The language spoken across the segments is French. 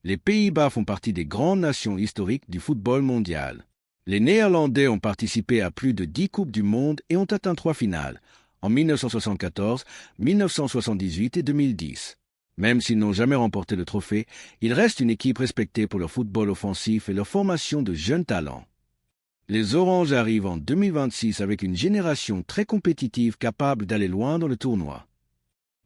Les Pays-Bas font partie des grandes nations historiques du football mondial. Les Néerlandais ont participé à plus de 10 Coupes du Monde et ont atteint 3 finales, en 1974, 1978 et 2010. Même s'ils n'ont jamais remporté le trophée, ils restent une équipe respectée pour leur football offensif et leur formation de jeunes talents. Les Oranges arrivent en 2026 avec une génération très compétitive capable d'aller loin dans le tournoi.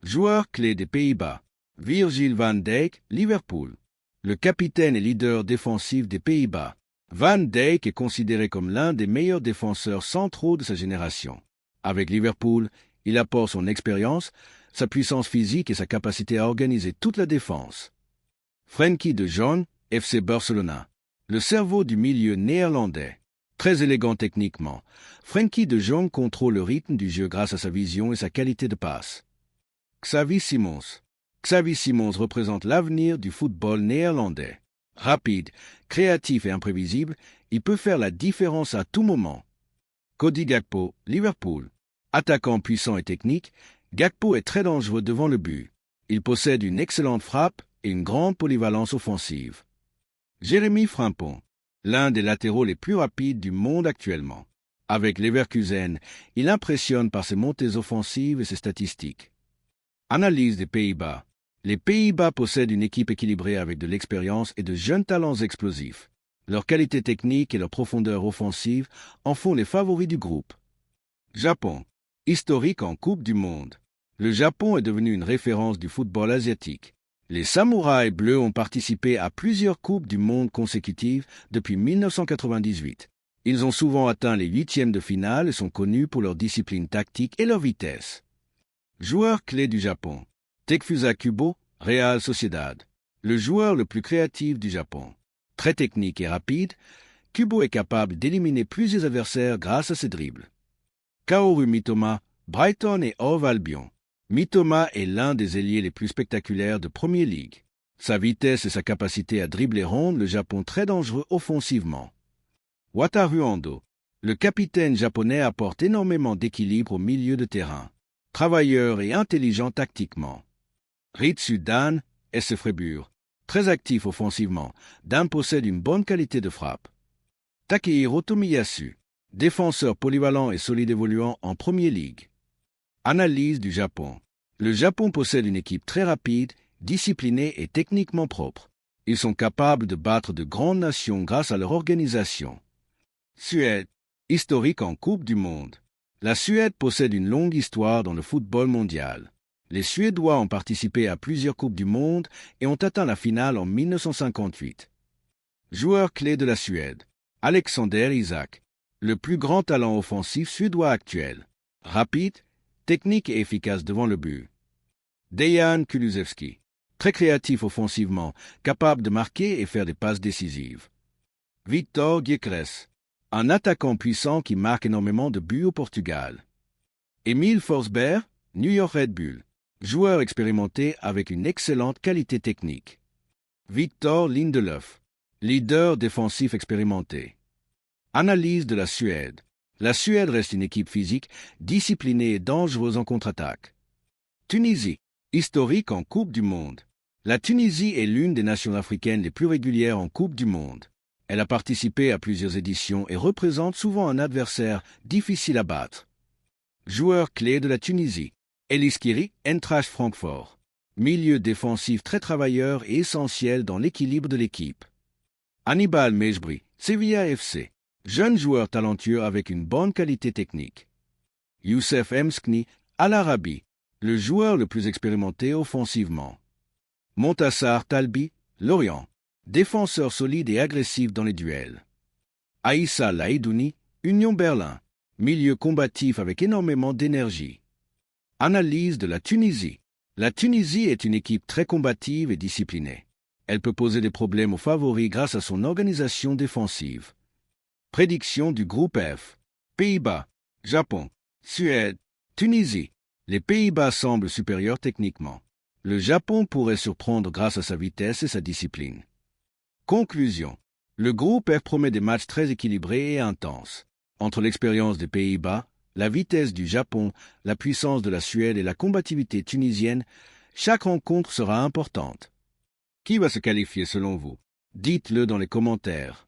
Joueurs clés des Pays-Bas. Virgil van Dijk, Liverpool. Le capitaine et leader défensif des Pays-Bas. Van Dijk est considéré comme l'un des meilleurs défenseurs centraux de sa génération. Avec Liverpool, il apporte son expérience, sa puissance physique et sa capacité à organiser toute la défense. Frenkie de Jong, FC Barcelona. Le cerveau du milieu néerlandais. Très élégant techniquement, Frenkie de Jong contrôle le rythme du jeu grâce à sa vision et sa qualité de passe. Xavi Simons. Xavi Simons représente l'avenir du football néerlandais. Rapide, créatif et imprévisible, il peut faire la différence à tout moment. Cody Gakpo, Liverpool. Attaquant puissant et technique, Gakpo est très dangereux devant le but. Il possède une excellente frappe et une grande polyvalence offensive. Jérémy Frimpong. L'un des latéraux les plus rapides du monde actuellement. Avec Leverkusen, il impressionne par ses montées offensives et ses statistiques. Analyse des Pays-Bas. Les Pays-Bas possèdent une équipe équilibrée avec de l'expérience et de jeunes talents explosifs. Leur qualité technique et leur profondeur offensive en font les favoris du groupe. Japon. Historique en Coupe du Monde. Le Japon est devenu une référence du football asiatique. Les Samouraïs bleus ont participé à plusieurs Coupes du Monde consécutives depuis 1998. Ils ont souvent atteint les huitièmes de finale et sont connus pour leur discipline tactique et leur vitesse. Joueur clé du Japon. Takefusa Kubo, Real Sociedad. Le joueur le plus créatif du Japon. Très technique et rapide, Kubo est capable d'éliminer plusieurs adversaires grâce à ses dribbles. Kaoru Mitoma, Brighton et Hove Albion. Mitoma est l'un des ailiers les plus spectaculaires de Premier League. Sa vitesse et sa capacité à dribbler rendent le Japon très dangereux offensivement. Wataru Ando. Le capitaine japonais apporte énormément d'équilibre au milieu de terrain. Travailleur et intelligent tactiquement. Ritsu Dan, SC Freiburg. Très actif offensivement, Dan possède une bonne qualité de frappe. Takehiro Tomiyasu. Défenseur polyvalent et solide évoluant en Premier League. Analyse du Japon. Le Japon possède une équipe très rapide, disciplinée et techniquement propre. Ils sont capables de battre de grandes nations grâce à leur organisation. Suède. Historique en Coupe du Monde. La Suède possède une longue histoire dans le football mondial. Les Suédois ont participé à plusieurs Coupes du Monde et ont atteint la finale en 1958. Joueur clé de la Suède. Alexander Isak. Le plus grand talent offensif suédois actuel. Rapide, technique et efficace devant le but. Dejan Kulusevski. Très créatif offensivement, capable de marquer et faire des passes décisives. Victor Gyökeres. Un attaquant puissant qui marque énormément de buts au Portugal. Emil Forsberg, New York Red Bull. Joueur expérimenté avec une excellente qualité technique. Victor Lindelöf. Leader défensif expérimenté. Analyse de la Suède. La Suède reste une équipe physique, disciplinée et dangereuse en contre-attaque. Tunisie. Historique en Coupe du Monde. La Tunisie est l'une des nations africaines les plus régulières en Coupe du Monde. Elle a participé à plusieurs éditions et représente souvent un adversaire difficile à battre. Joueur clé de la Tunisie. Elis Kiri, Eintracht Francfort. Milieu défensif très travailleur et essentiel dans l'équilibre de l'équipe. Hannibal Mejbri, Sevilla FC. Jeune joueur talentueux avec une bonne qualité technique. Youssef Mskni, Al Arabi. Le joueur le plus expérimenté offensivement. Montassar Talbi, Lorient. Défenseur solide et agressif dans les duels. Aïssa Laïdouni, Union Berlin. Milieu combatif avec énormément d'énergie. Analyse de la Tunisie. La Tunisie est une équipe très combative et disciplinée. Elle peut poser des problèmes aux favoris grâce à son organisation défensive. Prédiction du groupe F. Pays-Bas, Japon, Suède, Tunisie. Les Pays-Bas semblent supérieurs techniquement. Le Japon pourrait surprendre grâce à sa vitesse et sa discipline. Conclusion. Le groupe F promet des matchs très équilibrés et intenses. Entre l'expérience des Pays-Bas, la vitesse du Japon, la puissance de la Suède et la combativité tunisienne, chaque rencontre sera importante. Qui va se qualifier selon vous? Dites-le dans les commentaires.